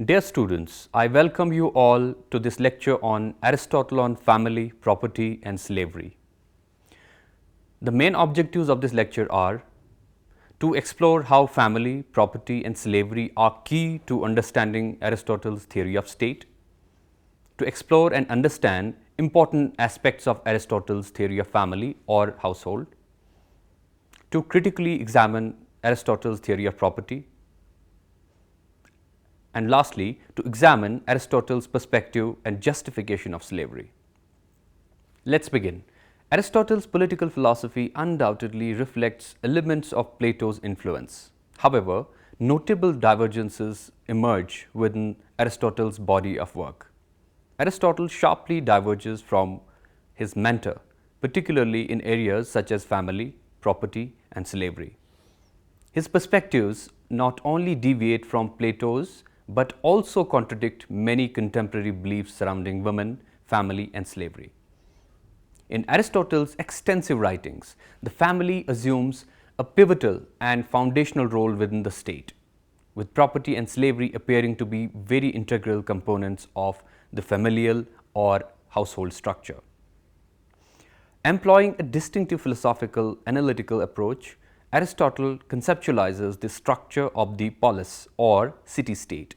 Dear students, I welcome you all to this lecture on Aristotle on family, property and slavery. The main objectives of this lecture are to explore how family, property and slavery are key to understanding Aristotle's theory of state, to explore and understand important aspects of Aristotle's theory of family or household, to critically examine Aristotle's theory of property, and lastly, to examine Aristotle's perspective and justification of slavery. Let's begin. Aristotle's political philosophy undoubtedly reflects elements of Plato's influence. However, notable divergences emerge within Aristotle's body of work. Aristotle sharply diverges from his mentor, particularly in areas such as family, property, and slavery. His perspectives not only deviate from Plato's but also contradict many contemporary beliefs surrounding women, family, and slavery. In Aristotle's extensive writings, the family assumes a pivotal and foundational role within the state, with property and slavery appearing to be very integral components of the familial or household structure. Employing a distinctive philosophical analytical approach, Aristotle conceptualizes the structure of the polis or city-state.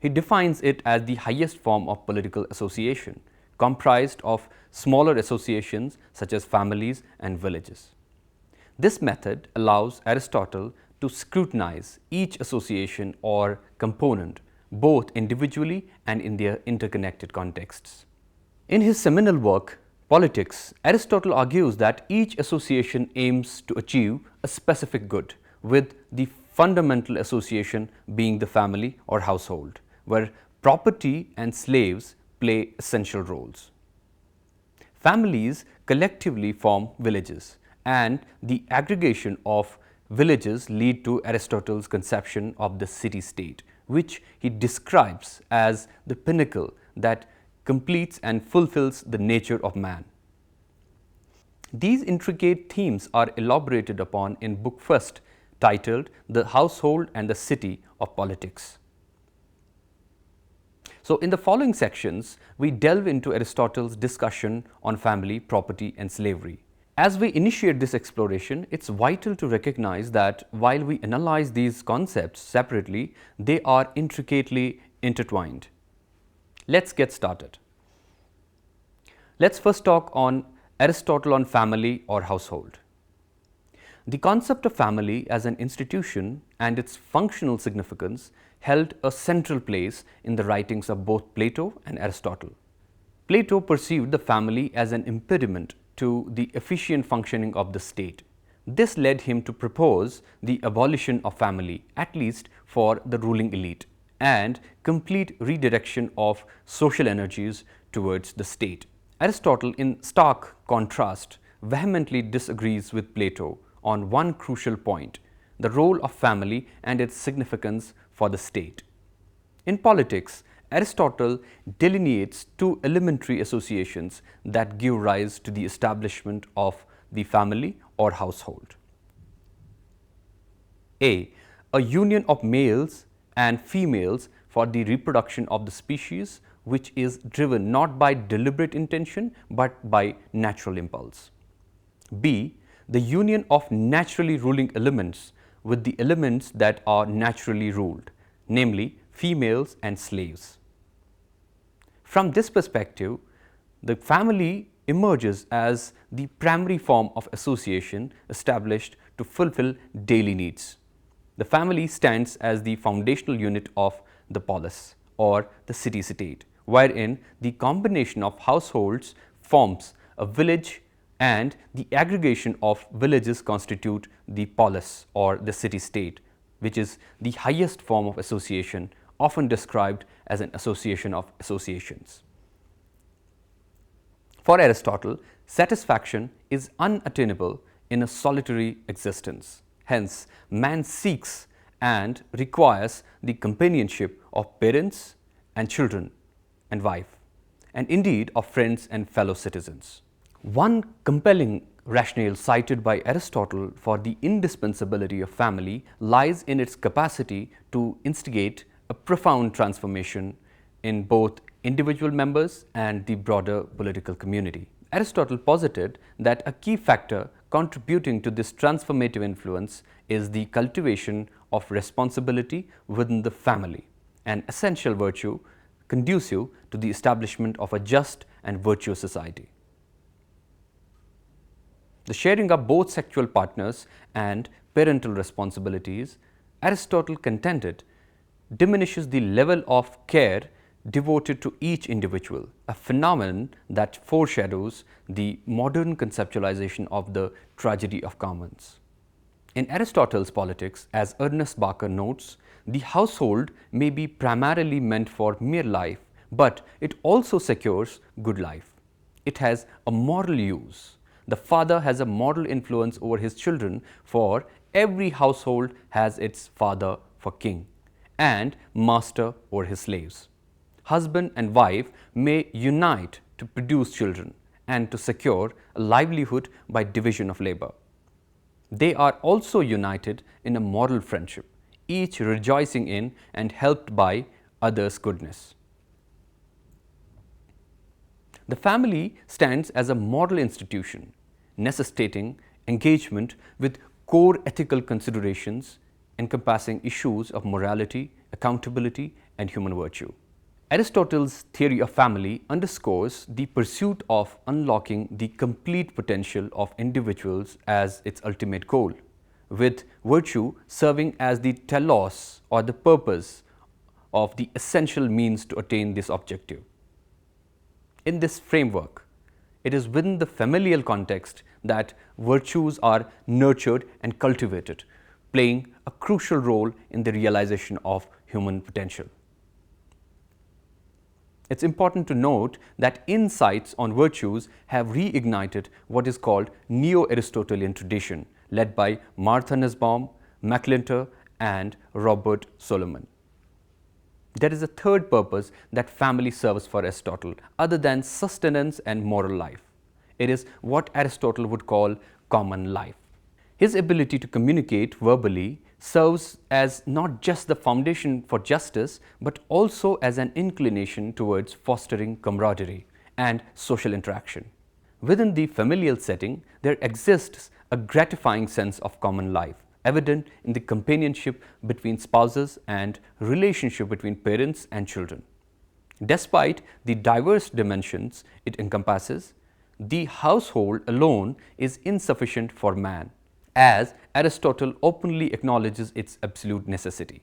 He defines it as the highest form of political association, comprised of smaller associations such as families and villages. This method allows Aristotle to scrutinize each association or component both individually and in their interconnected contexts. In his seminal work, Politics, Aristotle argues that each association aims to achieve a specific good, with the fundamental association being the family or household, where property and slaves play essential roles. Families collectively form villages, and the aggregation of villages lead to Aristotle's conception of the city-state, which he describes as the pinnacle that completes and fulfills the nature of man. These intricate themes are elaborated upon in Book First, titled The Household and the City of Politics. So, in the following sections, we delve into Aristotle's discussion on family, property and slavery. As we initiate this exploration, it's vital to recognize that while we analyze these concepts separately, they are intricately intertwined. Let's get started. Let's first talk on Aristotle on family or household. The concept of family as an institution and its functional significance held a central place in the writings of both Plato and Aristotle. Plato perceived the family as an impediment to the efficient functioning of the state. This led him to propose the abolition of family, at least for the ruling elite, and complete redirection of social energies towards the state. Aristotle, in stark contrast, vehemently disagrees with Plato on one crucial point: the role of family and its significance for the state. In Politics, Aristotle delineates two elementary associations that give rise to the establishment of the family or household. A union of males and females for the reproduction of the species, which is driven not by deliberate intention but by natural impulse. B, the union of naturally ruling elements with the elements that are naturally ruled, namely females and slaves. From this perspective, the family emerges as the primary form of association established to fulfill daily needs. The family stands as the foundational unit of the polis or the city-state, wherein the combination of households forms a village and the aggregation of villages constitute the polis or the city-state, which is the highest form of association, often described as an association of associations. For Aristotle, satisfaction is unattainable in a solitary existence. Hence, man seeks and requires the companionship of parents and children and wife, and indeed of friends and fellow citizens. One compelling Rationale cited by Aristotle for the indispensability of family lies in its capacity to instigate a profound transformation in both individual members and the broader political community. Aristotle posited that a key factor contributing to this transformative influence is the cultivation of responsibility within the family, an essential virtue conducive to the establishment of a just and virtuous society. The sharing of both sexual partners and parental responsibilities, Aristotle contended, diminishes the level of care devoted to each individual, a phenomenon that foreshadows the modern conceptualization of the tragedy of commons. In Aristotle's Politics, as Ernest Barker notes, the household may be primarily meant for mere life, but it also secures good life. It has a moral use. The father has a moral influence over his children, for every household has its father for king and master over his slaves. Husband and wife may unite to produce children and to secure a livelihood by division of labor. They are also united in a moral friendship, each rejoicing in and helped by others' goodness. The family stands as a moral institution, necessitating engagement with core ethical considerations encompassing issues of morality, accountability, and human virtue. Aristotle's theory of family underscores the pursuit of unlocking the complete potential of individuals as its ultimate goal, with virtue serving as the telos or the purpose of the essential means to attain this objective. In this framework, it is within the familial context that virtues are nurtured and cultivated, playing a crucial role in the realization of human potential. It's important to note that insights on virtues have reignited what is called Neo-Aristotelian tradition, led by Martha Nussbaum, McClintock, and Robert Solomon. There is a third purpose that family serves for Aristotle, other than sustenance and moral life. It is what Aristotle would call common life. His ability to communicate verbally serves as not just the foundation for justice, but also as an inclination towards fostering camaraderie and social interaction. Within the familial setting, there exists a gratifying sense of common life, evident in the companionship between spouses and relationship between parents and children. Despite the diverse dimensions it encompasses, the household alone is insufficient for man, as Aristotle openly acknowledges its absolute necessity.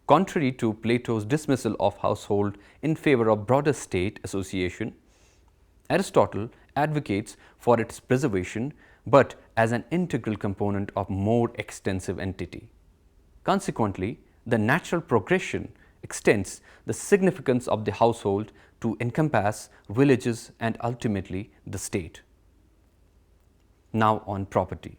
Contrary to Plato's dismissal of household in favor of broader state association, Aristotle advocates for its preservation, but as an integral component of more extensive entity. Consequently, the natural progression extends the significance of the household to encompass villages and ultimately the state. Now on property.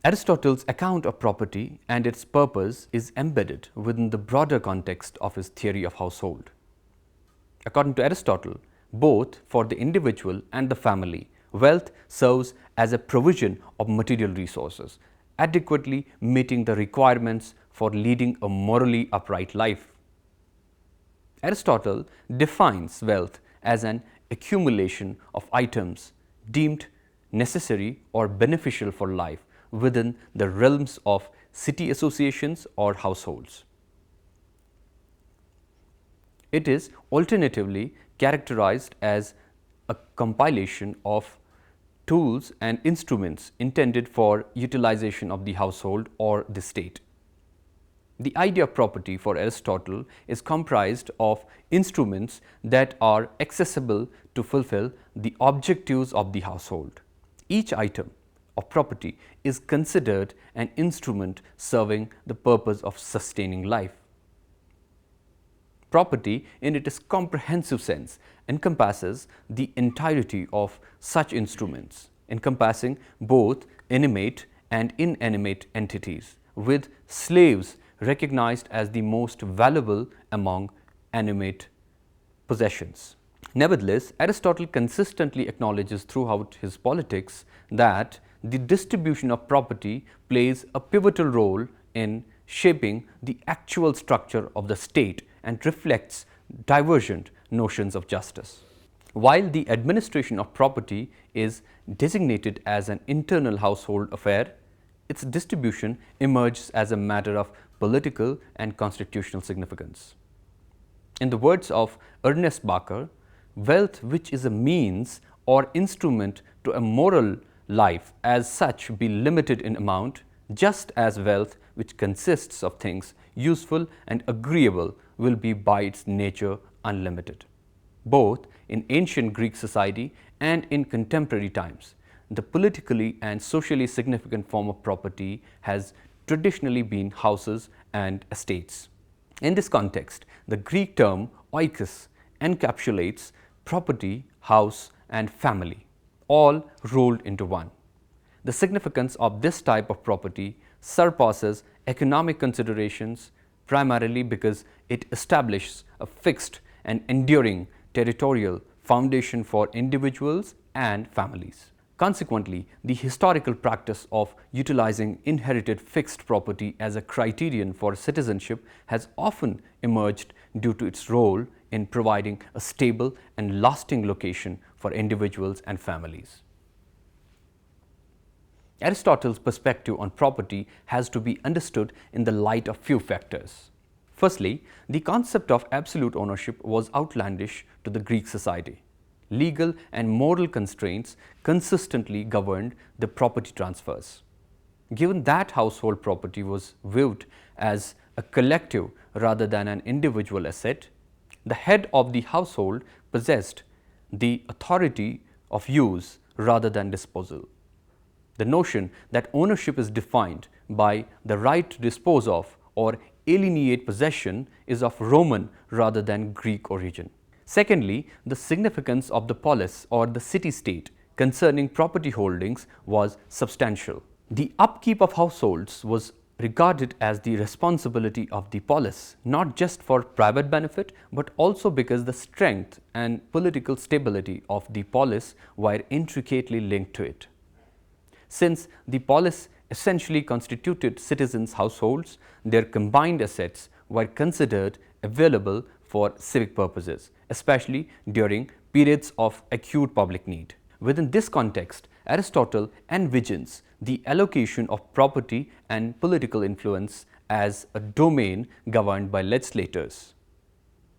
Aristotle's account of property and its purpose is embedded within the broader context of his theory of household. According to Aristotle, both for the individual and the family, wealth serves as a provision of material resources, adequately meeting the requirements for leading a morally upright life. Aristotle defines wealth as an accumulation of items deemed necessary or beneficial for life within the realms of city associations or households. It is alternatively characterized as a compilation of tools and instruments intended for utilization of the household or the state. The idea of property for Aristotle is comprised of instruments that are accessible to fulfill the objectives of the household. Each item of property is considered an instrument serving the purpose of sustaining life. Property, in its comprehensive sense, encompasses the entirety of such instruments, encompassing both animate and inanimate entities, with slaves recognized as the most valuable among animate possessions. Nevertheless, Aristotle consistently acknowledges throughout his Politics that the distribution of property plays a pivotal role in shaping the actual structure of the state and reflects divergent notions of justice. While the administration of property is designated as an internal household affair, its distribution emerges as a matter of political and constitutional significance. In the words of Ernest Barker, wealth which is a means or instrument to a moral life as such be limited in amount, just as wealth which consists of things useful and agreeable will be by its nature unlimited. Both in ancient Greek society and in contemporary times, the politically and socially significant form of property has traditionally been houses and estates. In this context, the Greek term oikos encapsulates property, house, and family, all rolled into one. The significance of this type of property surpasses economic considerations, primarily because it establishes a fixed and enduring territorial foundation for individuals and families. Consequently, the historical practice of utilizing inherited fixed property as a criterion for citizenship has often emerged due to its role in providing a stable and lasting location for individuals and families. Aristotle's perspective on property has to be understood in the light of few factors. Firstly, the concept of absolute ownership was outlandish to the Greek society. Legal and moral constraints consistently governed the property transfers. Given that household property was viewed as a collective rather than an individual asset, the head of the household possessed the authority of use rather than disposal. The notion that ownership is defined by the right to dispose of or alienate possession is of Roman rather than Greek origin. Secondly, the significance of the polis or the city-state concerning property holdings was substantial. The upkeep of households was regarded as the responsibility of the polis, not just for private benefit, but also because the strength and political stability of the polis were intricately linked to it. Since the polis essentially constituted citizens' households, their combined assets were considered available for civic purposes, especially during periods of acute public need. Within this context, Aristotle envisions the allocation of property and political influence as a domain governed by legislators.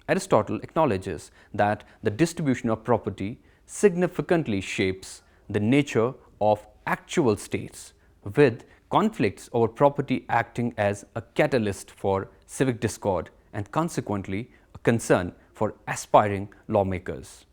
Aristotle acknowledges that the distribution of property significantly shapes the nature of actual states, with conflicts over property acting as a catalyst for civic discord and consequently a concern for aspiring lawmakers.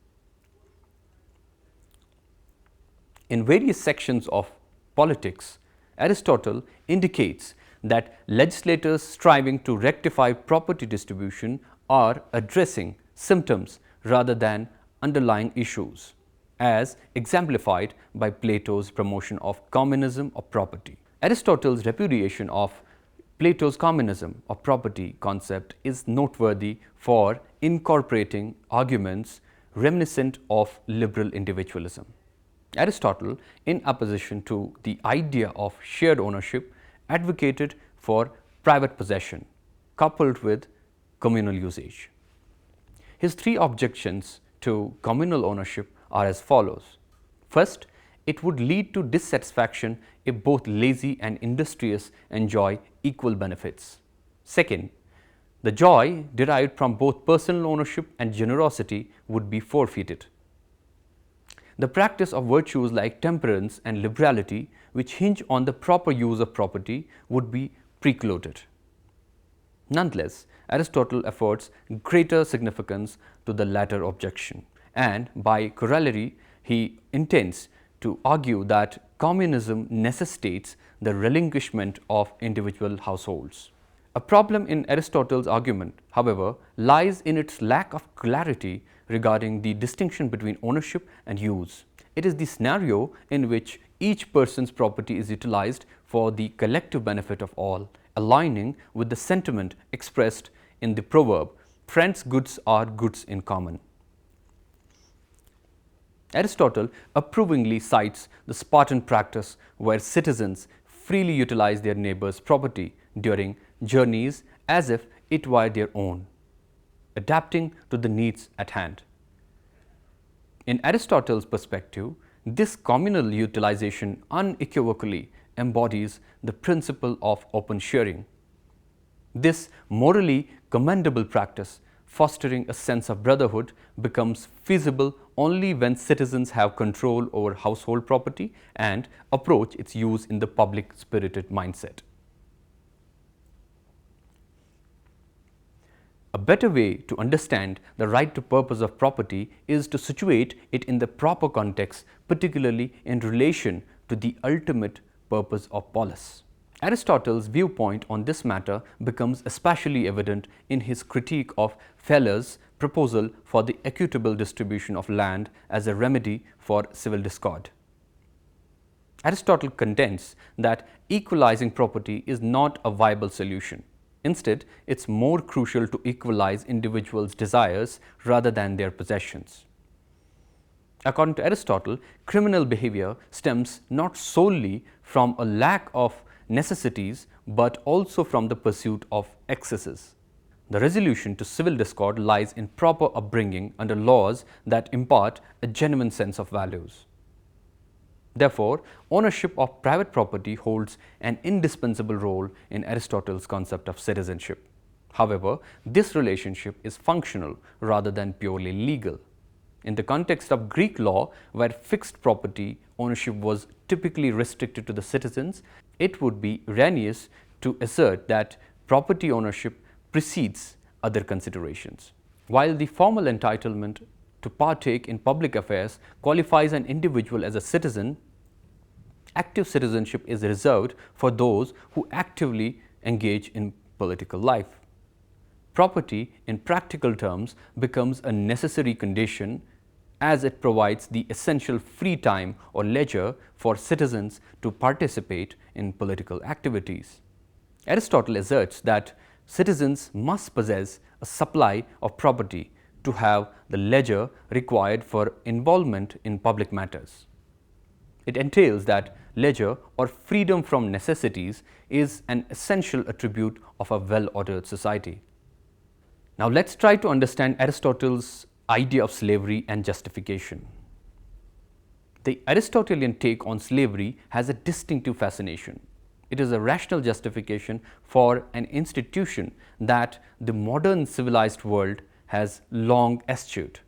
In various sections of Politics, Aristotle indicates that legislators striving to rectify property distribution are addressing symptoms rather than underlying issues, as exemplified by Plato's promotion of communism of property. Aristotle's repudiation of Plato's communism of property concept is noteworthy for incorporating arguments reminiscent of liberal individualism. Aristotle, in opposition to the idea of shared ownership, advocated for private possession coupled with communal usage. His three objections to communal ownership are as follows. First, it would lead to dissatisfaction if both lazy and industrious enjoy equal benefits. Second, the joy derived from both personal ownership and generosity would be forfeited. The practice of virtues like temperance and liberality, which hinge on the proper use of property, would be precluded. Nonetheless, Aristotle affords greater significance to the latter objection, and by corollary, he intends to argue that communism necessitates the relinquishment of individual households. A problem in Aristotle's argument, however, lies in its lack of clarity regarding the distinction between ownership and use. It is the scenario in which each person's property is utilized for the collective benefit of all, aligning with the sentiment expressed in the proverb, "Friends' goods are goods in common." Aristotle approvingly cites the Spartan practice where citizens freely utilize their neighbor's property during journeys as if it were their own, adapting to the needs at hand. In Aristotle's perspective, this communal utilization unequivocally embodies the principle of open sharing. This morally commendable practice, fostering a sense of brotherhood, becomes feasible only when citizens have control over household property and approach its use in the public-spirited mindset. A better way to understand the right to purpose of property is to situate it in the proper context, particularly in relation to the ultimate purpose of polis. Aristotle's viewpoint on this matter becomes especially evident in his critique of Thales' proposal for the equitable distribution of land as a remedy for civil discord. Aristotle contends that equalizing property is not a viable solution. Instead, it's more crucial to equalize individuals' desires rather than their possessions. According to Aristotle, criminal behavior stems not solely from a lack of necessities but also from the pursuit of excesses. The resolution to civil discord lies in proper upbringing under laws that impart a genuine sense of values. Therefore, ownership of private property holds an indispensable role in Aristotle's concept of citizenship. However, this relationship is functional rather than purely legal. In the context of Greek law, where fixed property ownership was typically restricted to the citizens, it would be erroneous to assert that property ownership precedes other considerations. While the formal entitlement to partake in public affairs qualifies an individual as a citizen, active citizenship is reserved for those who actively engage in political life. Property, in practical terms, becomes a necessary condition as it provides the essential free time or leisure for citizens to participate in political activities. Aristotle asserts that citizens must possess a supply of property to have the leisure required for involvement in public matters. It entails that leisure or freedom from necessities is an essential attribute of a well-ordered society. Now let's try to understand Aristotle's idea of slavery and justification. The Aristotelian take on slavery has a distinctive fascination. It is a rational justification for an institution that the modern civilized world has long eschewed.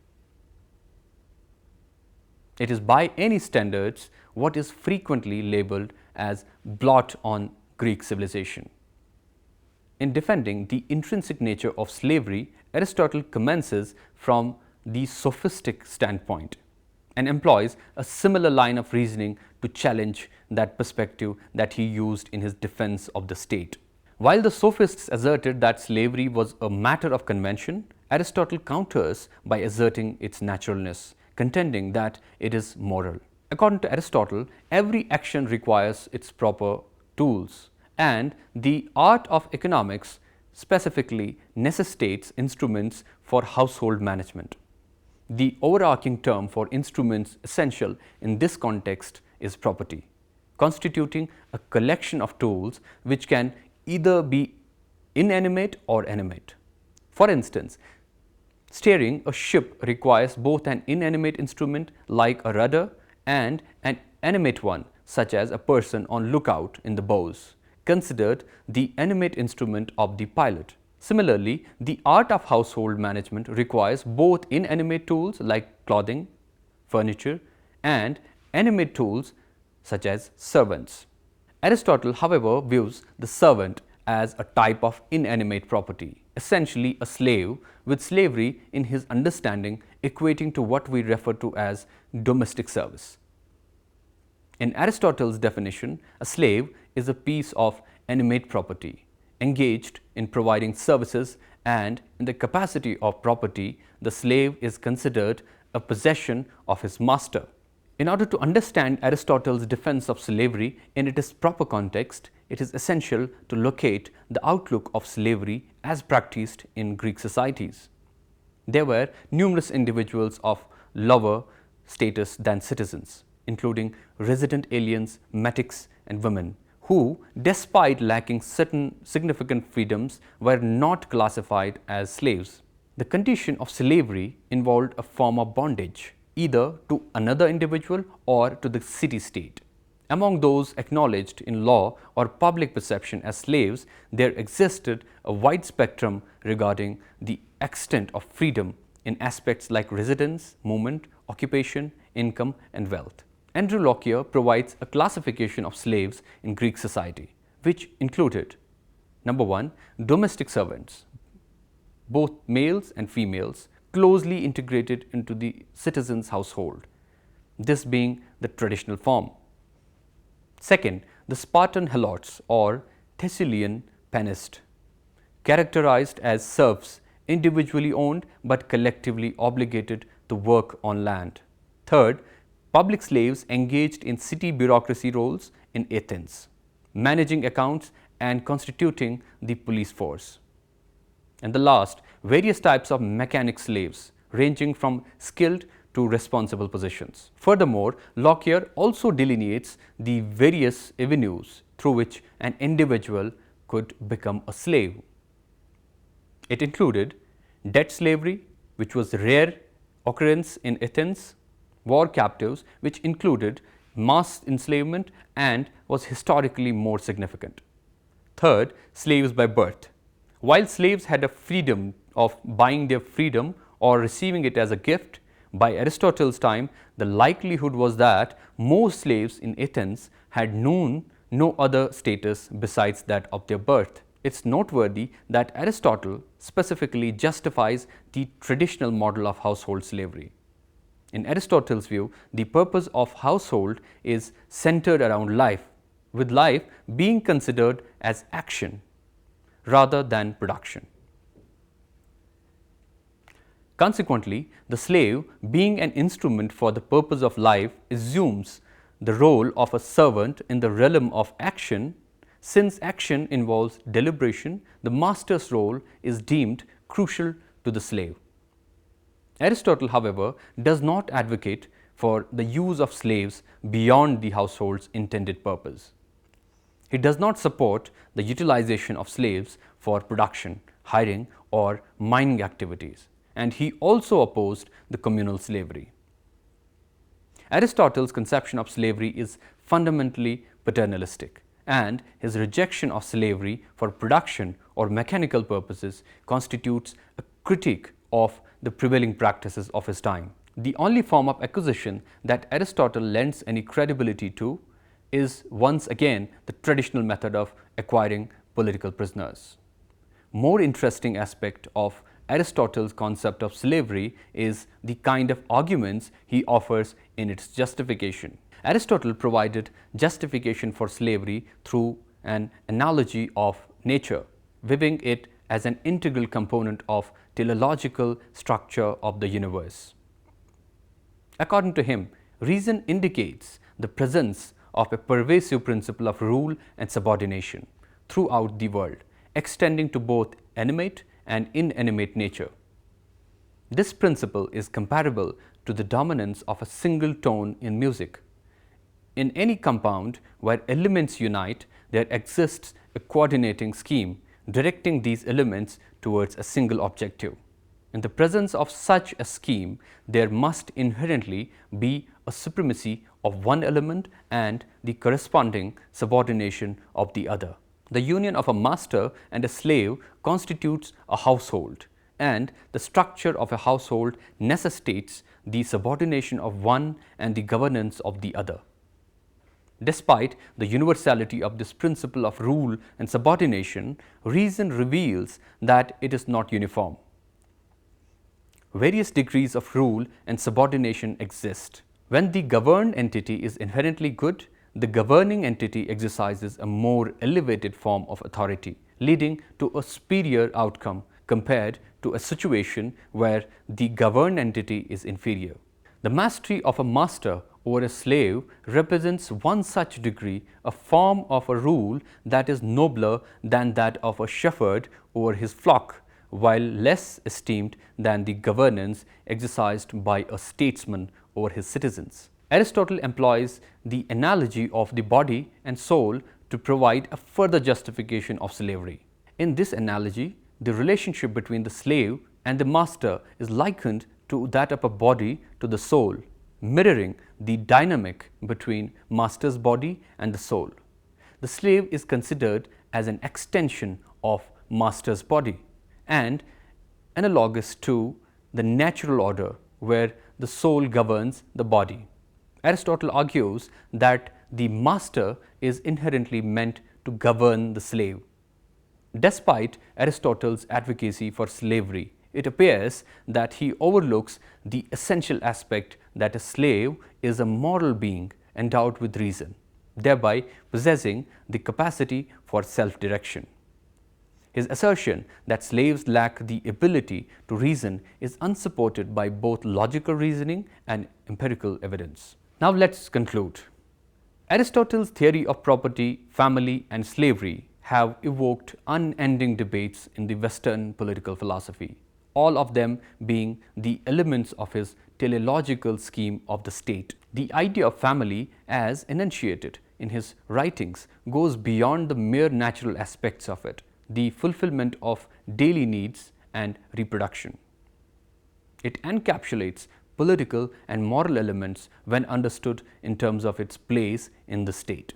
It is by any standards what is frequently labeled as blot on Greek civilization. In defending the intrinsic nature of slavery, Aristotle commences from the sophistic standpoint and employs a similar line of reasoning to challenge that perspective that he used in his defense of the state. While the sophists asserted that slavery was a matter of convention, Aristotle counters by asserting its naturalness, contending that it is moral. According to Aristotle, every action requires its proper tools, and the art of economics specifically necessitates instruments for household management. The overarching term for instruments essential in this context is property, constituting a collection of tools which can either be inanimate or animate. For instance, steering a ship requires both an inanimate instrument like a rudder and an animate one such as a person on lookout in the bows, considered the animate instrument of the pilot. Similarly, the art of household management requires both inanimate tools like clothing, furniture, and animate tools such as servants. Aristotle, however, views the servant as a type of inanimate property, essentially a slave, with slavery in his understanding equating to what we refer to as domestic service. In Aristotle's definition, a slave is a piece of animate property engaged in providing services, and in the capacity of property, the slave is considered a possession of his master. In order to understand Aristotle's defense of slavery in its proper context, it is essential to locate the outlook of slavery as practiced in Greek societies. There were numerous individuals of lower status than citizens, including resident aliens, metics, and women, who, despite lacking certain significant freedoms, were not classified as slaves. The condition of slavery involved a form of bondage, either to another individual or to the city-state. Among those acknowledged in law or public perception as slaves, there existed a wide spectrum regarding the extent of freedom in aspects like residence, movement, occupation, income, and wealth. Andrew Lockyer provides a classification of slaves in Greek society, which included: number 1, domestic servants, both males and females, closely integrated into the citizen's household, this being the traditional form. Second, the Spartan helots or Thessalian panist, characterized as serfs, individually owned but collectively obligated to work on land. Third, public slaves engaged in city bureaucracy roles in Athens, managing accounts and constituting the police force. And the last, various types of mechanic slaves, ranging from skilled to responsible positions. Furthermore, Lockyer also delineates the various avenues through which an individual could become a slave. It included debt slavery, which was a rare occurrence in Athens, war captives, which included mass enslavement and was historically more significant. Third, slaves by birth. While slaves had a freedom of buying their freedom or receiving it as a gift, by Aristotle's time, the likelihood was that most slaves in Athens had known no other status besides that of their birth. It's noteworthy that Aristotle specifically justifies the traditional model of household slavery. In Aristotle's view, the purpose of household is centered around life, with life being considered as action rather than production. Consequently, the slave, being an instrument for the purpose of life, assumes the role of a servant in the realm of action. Since action involves deliberation, the master's role is deemed crucial to the slave. Aristotle, however, does not advocate for the use of slaves beyond the household's intended purpose. He does not support the utilization of slaves for production, hiring, or mining activities, and he also opposed the communal slavery. Aristotle's conception of slavery is fundamentally paternalistic, and his rejection of slavery for production or mechanical purposes constitutes a critique of the prevailing practices of his time. The only form of acquisition that Aristotle lends any credibility to is once again the traditional method of acquiring political prisoners. More interesting aspect of Aristotle's concept of slavery is the kind of arguments he offers in its justification. Aristotle provided justification for slavery through an analogy of nature, viewing it as an integral component of teleological structure of the universe. According to him, reason indicates the presence of a pervasive principle of rule and subordination throughout the world, extending to both animate and inanimate nature. This principle is comparable to the dominance of a single tone in music. In any compound where elements unite, there exists a coordinating scheme directing these elements towards a single objective. In the presence of such a scheme, there must inherently be a supremacy of one element and the corresponding subordination of the other. The union of a master and a slave constitutes a household, and the structure of a household necessitates the subordination of one and the governance of the other. Despite the universality of this principle of rule and subordination, reason reveals that it is not uniform. Various degrees of rule and subordination exist. When the governed entity is inherently good, the governing entity exercises a more elevated form of authority, leading to a superior outcome compared to a situation where the governed entity is inferior. The mastery of a master over a slave represents one such degree, a form of a rule that is nobler than that of a shepherd over his flock, while less esteemed than the governance exercised by a statesman over his citizens. Aristotle employs the analogy of the body and soul to provide a further justification of slavery. In this analogy, the relationship between the slave and the master is likened to that of a body to the soul, mirroring the dynamic between master's body and the soul. The slave is considered as an extension of master's body and analogous to the natural order where the soul governs the body. Aristotle argues that the master is inherently meant to govern the slave. Despite Aristotle's advocacy for slavery, it appears that he overlooks the essential aspect that a slave is a moral being endowed with reason, thereby possessing the capacity for self-direction. His assertion that slaves lack the ability to reason is unsupported by both logical reasoning and empirical evidence. Now let's conclude. Aristotle's theory of property, family, and slavery have evoked unending debates in the Western political philosophy, all of them being the elements of his teleological scheme of the state. The idea of family, as enunciated in his writings, goes beyond the mere natural aspects of it, the fulfillment of daily needs and reproduction. It encapsulates political and moral elements when understood in terms of its place in the state.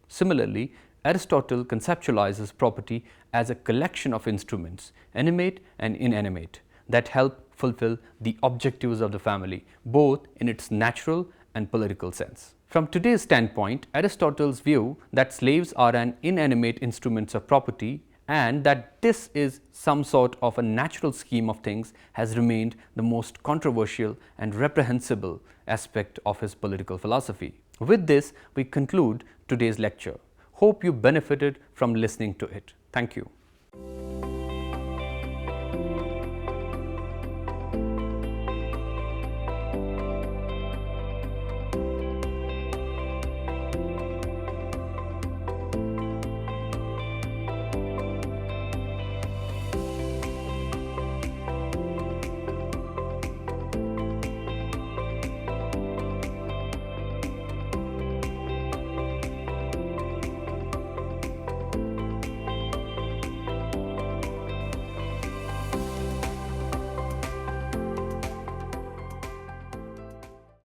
Similarly, Aristotle conceptualizes property as a collection of instruments, animate and inanimate, that help fulfill the objectives of the family, both in its natural and political sense. From today's standpoint, Aristotle's view that slaves are an inanimate instruments of property and that this is some sort of a natural scheme of things has remained the most controversial and reprehensible aspect of his political philosophy. With this, we conclude today's lecture. Hope you benefited from listening to it. Thank you.